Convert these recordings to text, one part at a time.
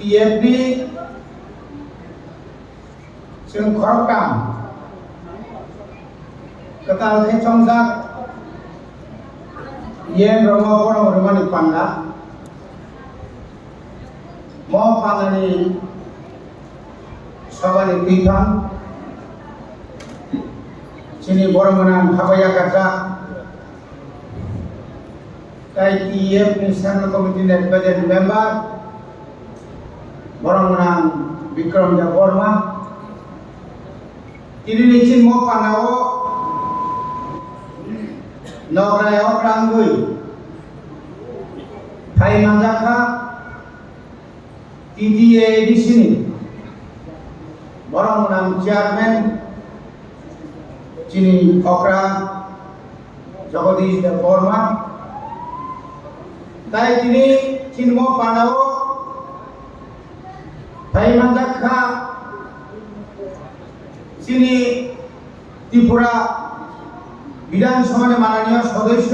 TFD जों खरकाम ketal the chongjak yen romo borong romani panda mo pandani sabani pithang sini borong habaya kaca kai TF ni Central Committee net budget member borong Vikram Jaborma Tini nicin mo panawo Nograya Okrangui Thai Manjaka TTA di sini Borong chairman Cini Okra Jagadish Jaborma Tai tini cin mo panawo Thai Manjaka তিনি ত্রিপুরা বিধানসভার মাননীয় সদস্য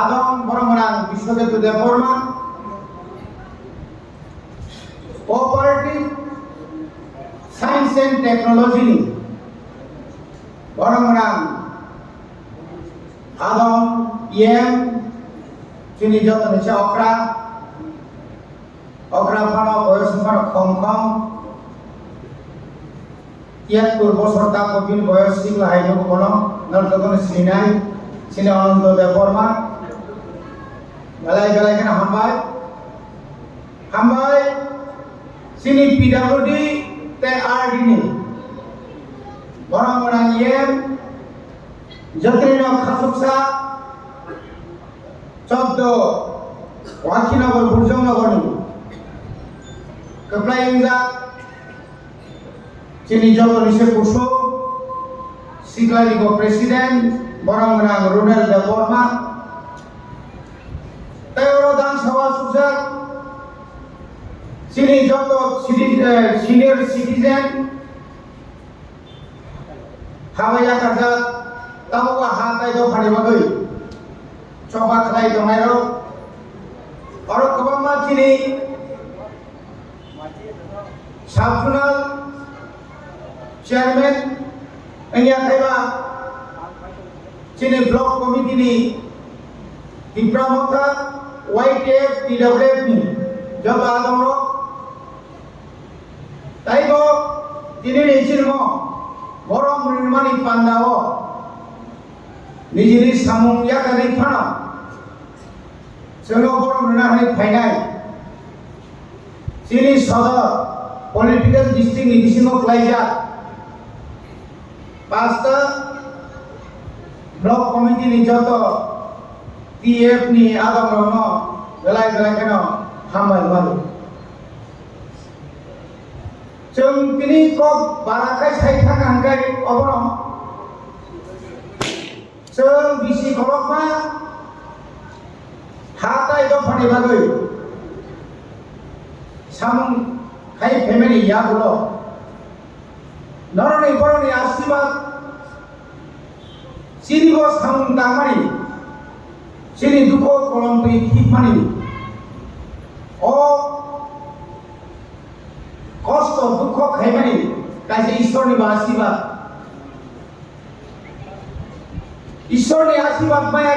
আদম বরমরাং Biswajit Debbarma cooperative science and technology বরমরাং আদম তিনি যত নিচে অকরা ফানো বয়স খম Tiatur bosor tak kopin boyos sing lahai nuku kono nonton sinai sini onto deforma galai kena hambai sini PWD TRD ni orang yen jatrino khasuksa cobdo wakinagar burjongnagar ni keplai ingza Sini joto nise puso Siklari ko presiden Borang Runel Deborma Tayo dan sawa susah Sini joto senior citizen Hawaya kaza Tahu ka hatai do phari bagoi Coba khlai do mairo Oro kabama sini Sabsunal Chairman Engya Khaiba Sini Block Committee ni Dipramota YTF TWF ni Jaba Adamro Taibo Tini Nichin mo Borong Rimani Pandao Nijini Samung Yakari Pano Seno Borong Rinahani Painai Sini Sada Political District ni Disimo Klaijat Pasta Block Committee ni joto TF ni Adam Rono galai kena hambai malu Jeng kini kok barakai sai thang angkai obro Jeng bisi kolok ma hatai do phani bagoi samung kai family ya gulo Noroni boroni asibad Sini bos hamung tamani Sini duko kolompi hikmani O Kosto duko khaimani Kaise Ishwarni ba asibad Ishwarni asibad maya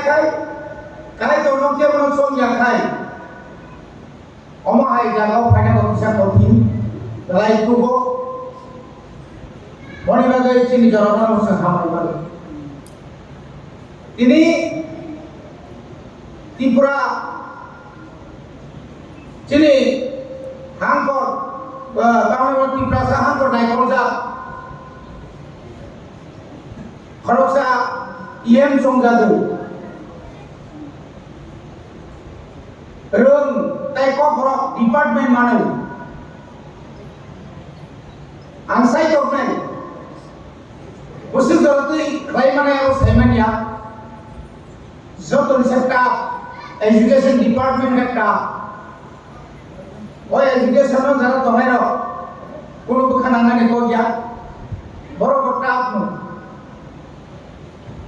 kai to nokje bono som ya kai Omo hai jagao phane ko bisa kotin dalai tugo Boni bagai sini jalan harus hamai balik. Ini Tripura sini hangkor bahwa Tripura sah hangkor naik kolja. Kalau saya IM songgadu, rum taikop rock department mana? Ansai jawabnya. Usul jatuh klaim mana yang semen ya? Jatuh staff, education department kita. Oh education lo jara tohero, kono bukan angane kau ya, boro staff no.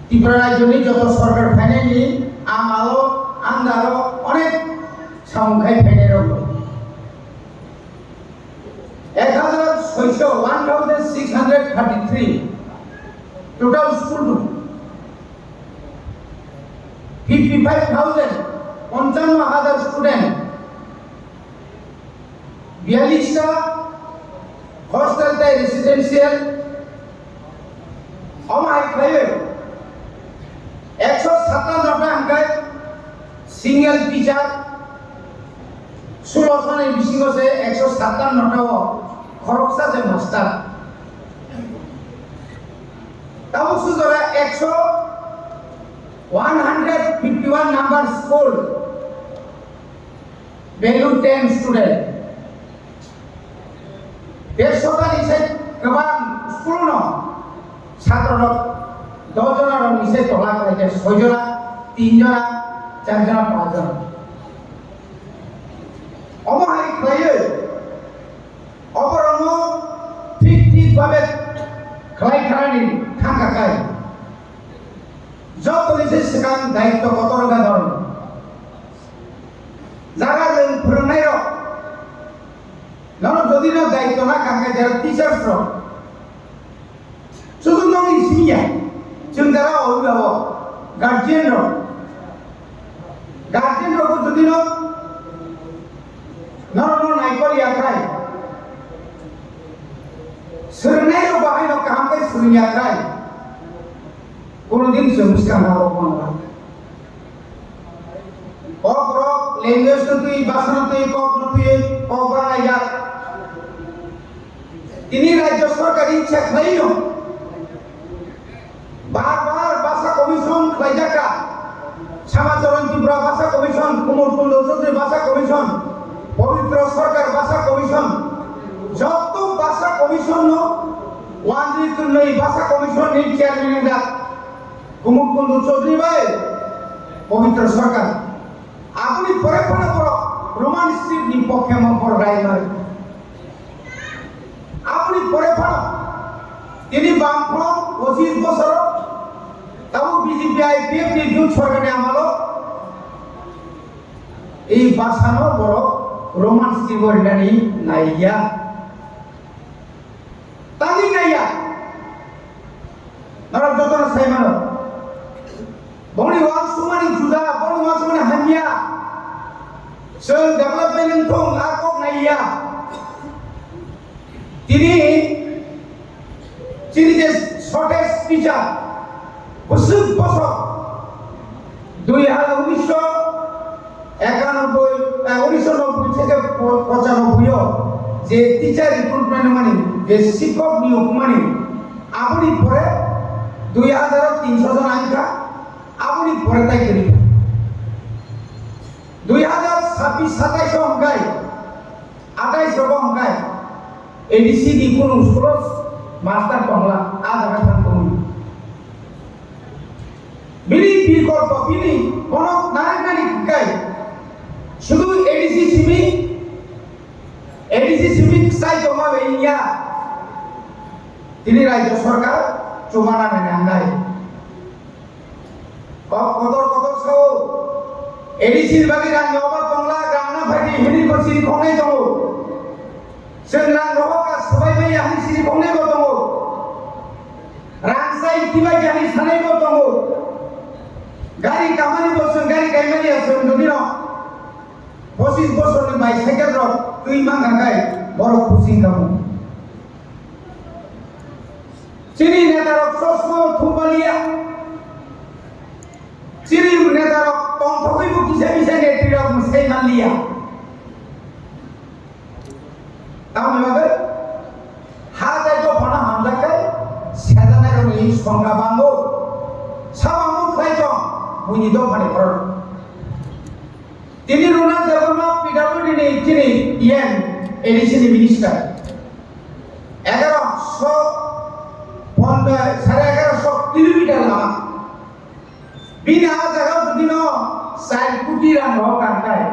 Tripura joni jatuh sorgar finally, amalo, andalo, onek sampai finero. 1633 total school 55,000 55,000 student 42টা hostel tay residential amai khaye 157টা angkai single teacher 16 জনের বিশিগছে 157টা খরকসা যে master তাও সুজরা 151 number school value 10 student বেসরকারি নিচে কেবল school ন ছাত্র 10 জনের নিচে তোলা করে 6 জনা 3 জনা 4 জনা 5 জনা অমহাই খাইয়ে অপরঙ্গ ঠিক ভাবে খাই খারানি থাকা খাই যত নিচে সেখান দায়িত্ব কত রকম ধরন যারা ফোরনাই রক যদি না দায়িত্ব না কাকে যারা টিচার্স রক শুধু নয় সিনিয়া जों যারা অভিভাবক গার্জিয়ান রক যদি না নরম নাইকরি আখাই सोलोंनाय बाहायनो कामखौ सोलोंयाखै कोनोदिन जों सिखांनो हागौमोन अग्रक लैंग्वेज तुई भाषा तुई कक तुई बानाया তিনি রাজ্য সরকার ইচ্ছা খাইনো বারবার ভাষা কমিশন খাইজাকা শ্যামাচরণ ত্রিপুরা ভাষা কমিশন কুমার কুন্দ চৌধুরী ভাষা কমিশন পবিত্র সরকার ভাষা কমিশন যত ভাষা কমিশন ওয়ানজিতুল্লাহ ভাষা কমিশন এর চেয়ারম্যান দা কুমার কুন্দ চৌধুরী ভাই পবিত্র সরকার আপনি পরে পরে বড় রোমান স্ক্রিপ্ট নি পক্ষে মপর রায় মারে আপনি পরে পড়ো তিনি বামফ্রন্ট 25 বছর তাও বিজেপি আইপিএফ নি জুট সরকারে আমলো এই ভাষানো বড় রোমান স্ক্রিপ্ট নি নাইয়া তালি নাইয়া নরক যতন সাইমানো বড়ি ওয়ান সুমানি জুদা বড়ি ওয়ান সুমানি হামিয়া जों डेभेलपमेन्ट थं आकक नाइया তিনি যে শর্টেজ টিচার 25 বছর 1991 থেকে 95 যে টিচার রিক্রুটমেন্ট মানে যে শিক্ষক নিয়োগ মানে আপনি পরে 2300 জন আইকা আপনি পরে তাই করি 2026-27 অঙ্কায় 28 অঙ্কায় এডিসি দি কোন স্কুল মাস্টার বাংলা আজ আমরা থাকবো বিনি বিকল্প বিনি কোন নারী গায় শুধু এডিসি সিমিক সাই জমা ইয়া তিনি রাজ্য সরকার জমানা নেন আঙ্গায় কত সব এডিসির বাকি রান নবা বাংলা গ্রামনা ভাটি হিনি করছি খনে দङ जों रां रहका सबाय बाय आनि सिरि खंनायबो दङ रां साइ किबाय जानि सानायबो दङ गारि कामानि बोसोन गारि गायमानि आसोन जदिन 25 बोसोरनि बाइसाइकेल र तुइ मांगाय बर खुसि कामो चिनि नेतारक ससमो थुबालिया चिनि नेतारक टंथकैबो किसे किसे नेत्रिरक मुसाइ मालिया তাহলে আমাদের হাতে তো ফনা হামলাকে সেদানের এই সংখ্যা বাঙ্গো সামামু খাইতো মুনি দো মানে কর তিনি রুনা দেবনা পিডব্লিউডি নে তিনি ইএন এডিশন মিনিস্টার 1150 কিলোমিটার লম্বা বিনা জায়গা যদি ন 4 কোটি রান হোক কাটায়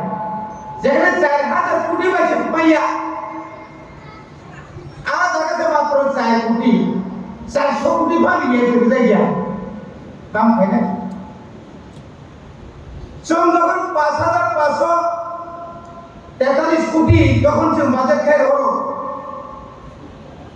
যেখানে 4000 কোটি বাজে পাইয়া मात्र 4 कोटी 400 कोटी बाकी है तो जाइए दाम है ना जों যখন 5543 কোটি যখন जों বাজেট খাই হলো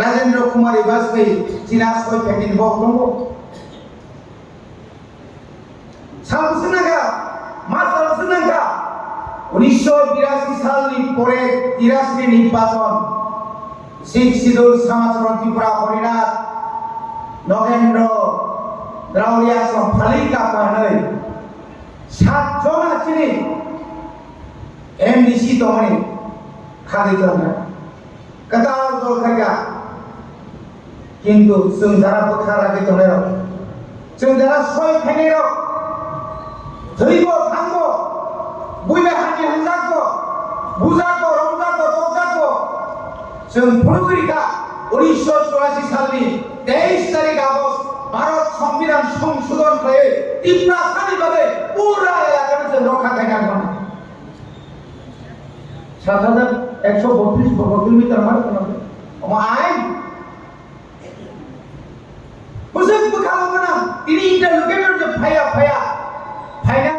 राजेंद्र कुमार वाजपेयी चीना सय फैमिली बंगो सालसुनागा मासालसुनागा 1982 सालनि परे 83 निर्वाचन सिख सिदुल समाजरण त्रिपुरा हरिनाथ नगेन्द्र द्रावलिया सम फालिका पानै 7 जना चिनि एमडीसी दमनि खादि खालामनाय कदाल दल खायगा किन्तु जों जारा बोखाराखै दंनाय जों जारा सय फैनाय धैब थांग बयबो हानि हानजाग बुजाग रंजाग तजाग जों फुरुगिरिखा 1984 सालनि 23 तारिख आगस्ट भारत संविधान संशोधन खालाय त्रिपुरा सानि बागै पुरा एलाकाखौ जों रक्षा खालामनांगोन 7132 वर्ग किलोमीटर मार आइन Pusat bekal mana? Ini interlokutor je faya. Faya.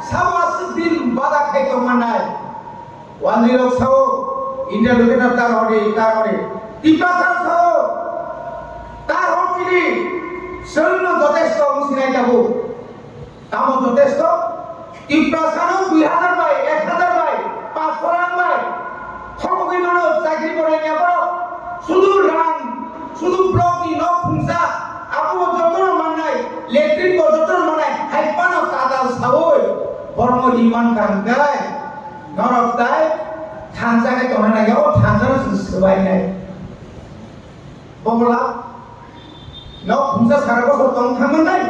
Sawa sedin badak hai to manai. Wali lok sawo interlokutor tar hore. Tipasar sawo tar hor ini. Selno jotesto musinai jabu. Tamo jotesto. Tipasano 2000 bai, 1000 bai, 500 bai. Hobi mano chakri kore niya boro. Sudur rang, sudur blok ni no fungsa. Aku jotor manai, elektrik jotor manai, haipano kadal sawoi, kormo diman kangkai, norok tai, thansa ke tohana ya, thansa na sesuai nai. Bola, no fungsa sarabo sotong thangan nai,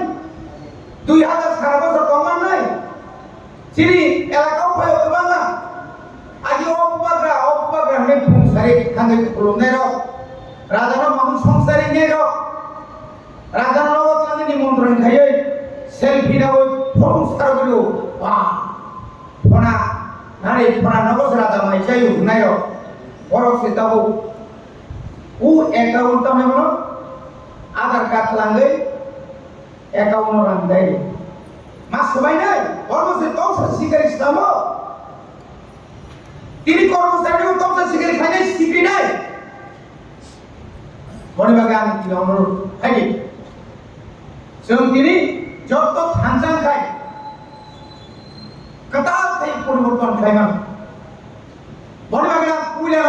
2000 sarabo sotong nai. Sini elakau payo kemana? Aji obagra hame fungsari thangai kulum nai ro, raja no mamun fungsari nai ro. राजा नवत लाने निमंत्रण खाये selfie ना वो phone star करो वाह फोना नारे फोना नवस राजा माई चाहिए उन्नायो औरों से तब वो अकाउंट में बोलो आधार कार्ड लांगे अकाउंट में लांगे मास सुबाई नहीं औरों से तो से सिगरेट इस्तेमाल तीन औरों से भी तो से सिगरेट खाने सिगरेट नहीं बोले बगान की औरों है जों दिनै जत्त थांजां खाय कताल थाय परिवर्तन खायमान बरबागा पुइला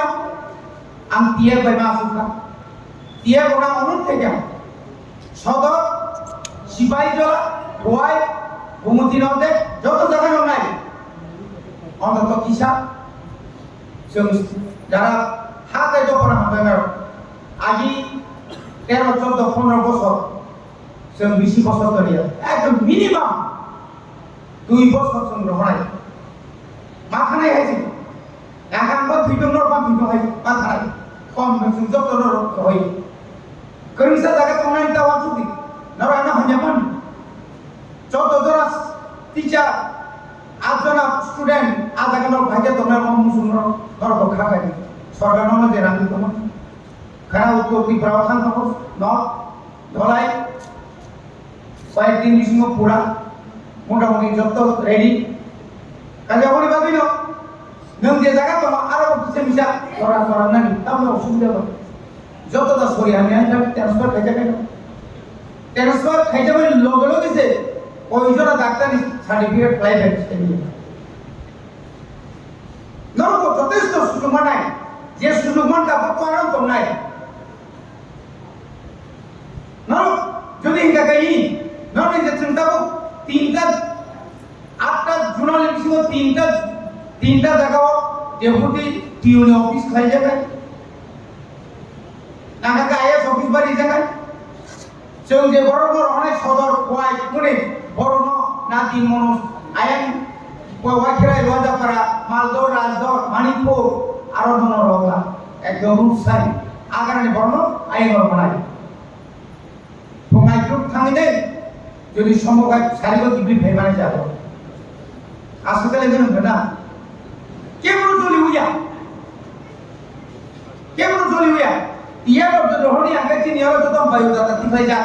आं तिया बाय मासुखा तिया बना अनुन थायगा सदर सिपाहीजला गोवाय गुमति नदे जत्त जायगा नाय अन्तत किसा जों जारा हाते जपना हाबाय आजि 13 14 15 বছর जों बिसि बছर धरिया एकदम मिनिमाम 2 বছর जों रहाय मा खानाय हायजों आखांबो थैदों र' बा थैदों हाय मा खानाय कम जों जत' र' होय खोरंसा जागा तंनाय दावा सुदि नराना हन्यामन जत' जरा टीचार 8 जना स्टुडेंट आजागा न भाइजा तंनाय मुसुम नरक खाबाय सरकार न जे रांगि दंमोन खाना उत्तर त्रिपुरा थांनांगौ न धलाय कয়েক দিন বিসঙ্গ পুরা মোটামুটি যত রেডি কাজে আপনি ভাবিল নং যে জায়গা তো আরো কিছু মিশা করা নাই তাহলে অসুবিধা হবে যতটা সরি আমি ট্রান্সফার খাইতে পারি ট্রান্সফার খাইতে পারি লগে গেছে কয়জনা ডাক্তারি সার্টিফিকেট প্রাইভেট নরক যথেষ্ট সুযোগ নাই যে সুযোগ মানটা বর্তমান তো নাই নরক যদি ইনকা গাই नॉन जे चिंता को तीनटा 8टा जर्नलिस्ट को तीनटा जगह डेपुटी टीओनी ऑफिस खाई जाए नागा का आईएएस ऑफिस बारी जाए जों जे बरनो रहाय सदर कोय कोने बरनो ना तीन मनस आयन वाखिराय लजापारा मालदह राजदह मानिकपुर आरो दङ रला एकदम रुसाय आगारनि बरनो आयन बनाय फंगाय ग्रुप थाङै যদি সম্ভব হয় সারিবো ডিগ্রি ফেমানে যাব আসলে এগুলো না কেবল চলি হইয়া ইয়া বড় রহনি আগে চিনি আর তো বায়ুদাতা দিফাই যা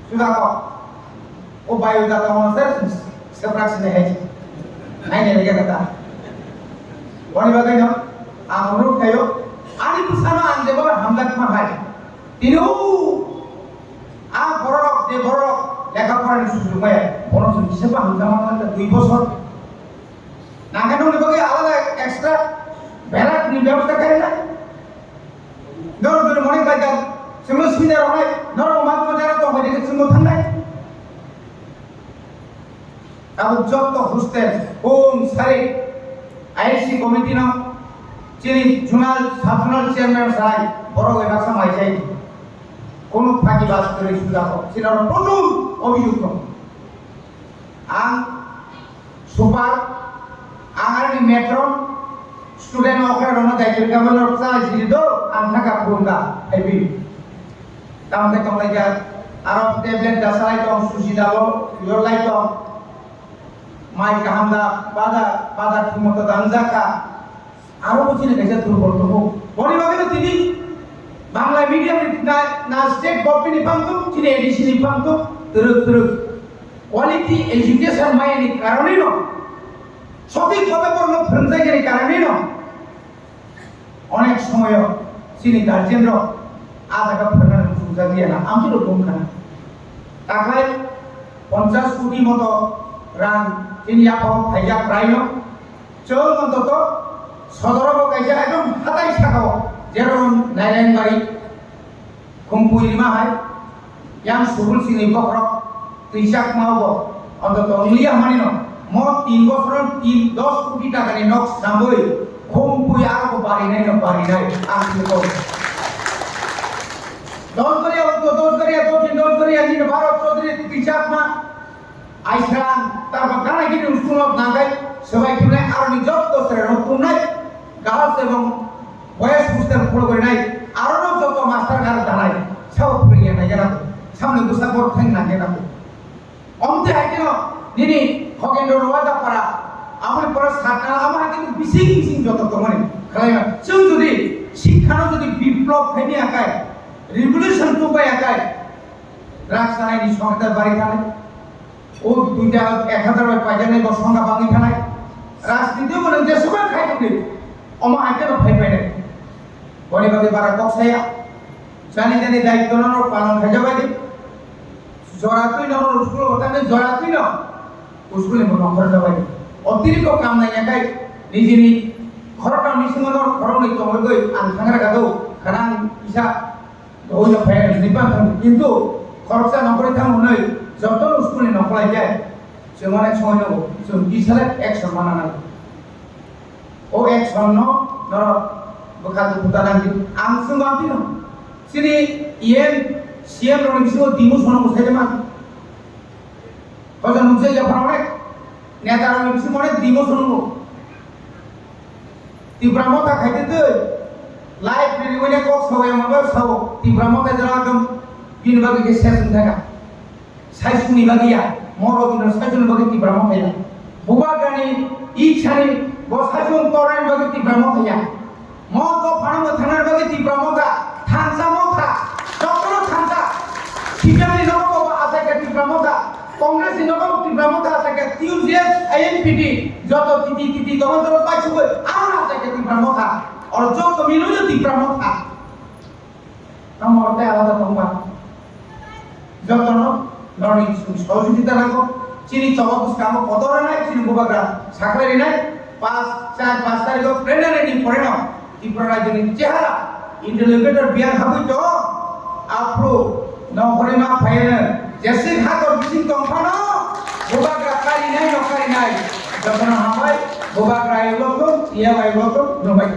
সুদা কো ও বায়ুদাতা মনসের সেপ্রাক্সনে হেজি নাই নে লাগা কথা বড়ি বাগাই না আমরু খায়ো ani pusana ande bawa hamdat mahai tinu borok je borok লেখাপড়ার সুযোগ হয় পড়াশোনা হিসেবে হামজামার 2 বছর না কেন নিবগে আলাদা এক্সট্রা ভ্যালাট নি ব্যবস্থা করে না ধর মনে কাজ সেগুলো সুবিধা হয় ধর মাঝে যারা তো হয়ে গেছে থানায় अब जब तो होस्टेल होम सारे आईसी कमिटी ना चिनी जुनाल साफुनाल चेयरमैन साई बড় এরা সমাই যাই কোন ফাঁকিবাজ করে সুবিধা হোক সেটা প্রথম অভিযুক্ত আং সুপার আঙারি মেট্রন স্টুডেন্ট অফারনো দায়িত্ব গভর্নর সাই দিদো আং থাকা পুঙ্গা হেবি তামতে কমলাই যা আরব ট্যাবলেট দাসাই তো সুজি দালো ইয়লাই তো মাই কাহামদা বাদা ঠিকমতো দানজাকা আরো বুঝিনে গেছে দুর্বল তো পরিবারে তিনি বাংলা মিডিয়াম না স্টেট গভর্নমেন্ট পান্ত তিনি এডিসি পান্ত তুরুক কোয়ালিটি এডুকেশন মাইনি কারণে ন সঠিকভাবে পড়লো ফ্রেঞ্চাইজের কারণে ন অনেক সময় তিনি গার্জেনর আধাকা ফেরানোর সুবিধা দিয়ে না আমি তো কমখানা টাকায় 50 কোটি মতো রান তিনি আপন ভাইয়া প্রায় চল অন্তত সদরব কাইজা একদম হাতাই থাকাও যেরকম নারায়ণবাড়ি খুমপুইরিমা হয় ইয়াং সুবুল সিনি বক্রক তুইসাক মাহব অন্তত অংলিয়া মানি ন ম 3 বছর 10 কোটি টাকা নি নক সামবই খুমপুই আর বাড়ি নাই আমি তো দশ করিয়া দিন ভারত চৌধুরী তুইসাক মা আইসান তারপর গানা গিয়ে স্কুলত না যায় সবাই তুলে আর নিজত দোষের নতুন নাই গাছ এবং বয়স বুঝতে ফলো করে নাই আরো যত মাস্টার গাছ দাঁড়ায় সব ফিরিয়ে নাই জানা সামনে গুসা বড় ঠেং না জানা অন্তে হয় কেন দিদি খগেন্দ্র রোয়াজা পারা আমার পরে সাতটা আমার কিন্তু বিশিং যত তো মানে খেলাই जों যদি শিক্ষানো যদি বিপ্লব ফেনি আকায় রিভলিউশন তো পাই আকায় রাজধানী সংস্থার বাড়ি থাকে ও দুইটা 1000 পাইজানে সংখ্যা বাঙি থানায় রাজনীতিও বলে যে সবাই খাই তুমি অমা আইতেও ভাই পাই নাই পরিবারে বারা কক্সায়া জানি দায়িত্ব নর পালন খাই যাবাই জরাতুই নর স্কুল ওটানে জরাতুই ন স্কুলে মন অফার যাবাই অতিরিক্ত কাম নাই একাই নিজেনি খরটা নিসিমনর খরম নাই তো গই আন থাঙ্গরা গাদো খানাং ইসা ওই ফাই নিপান কিন্তু খরচা নকরে থাম নই যত স্কুলে নকলাই যায় जों সময় নেব जों ইসালে অ্যাকশন বানানো ও অ্যাকশন নর বখাদু পুতানাঙ্গি আং সুঙ্গান্তি ন সিনি ইএম সিএম রনি বিসিও দিমু সন মুসাইলে মান হজন মুসাই যা ফারনে নেতা রনি বিসি মনে দিমু সনগো তিব্রামতা খাইতে দে লাইফ রিওনে কক সবাই মাবা সাবো তিব্রামতা জরা একদম বিন বাগে কে শেষ থাকা সাইসুনি বাগিয়া মরো দিন সাইসুনি বাগে তিব্রামতা বুবা গানি ইছানি বসাজুন তরান বাগে তিব্রামতা মত ফানম থানার বাগে তিব্রামতা থানসা মথা ডক্টর থানসা সিপিএম নব আছে কে তিব্রামতা কংগ্রেস নব তিব্রামতা আছে কে টিউজিএস আইএনপিটি যত তিতি তখন পাইছো আর আছে কে তিব্রামতা और जो कमीनो जो তিব্রামতা নম্বরটা আলাদা তোমরা যতন লর্নিং সহযোগিতা রাখো চিনি চবাবুস কাম কতরে নাই চিনি বুবাগরা সাকরে নাই 5 তারিখ প্রেনারেনি পড়ে নাও ত্রিপুরা রাজ্যের চেহারা ইন্টারলিগেটর বিয়ান হাবই তো আপ্রো নকরিমা ফাইনে জেসে খাতর বিসিং তংফানো বুবাগরা কারি নাই যখন হাবাই বুবাগরা এগুলো ইয়া এগুলো নবাই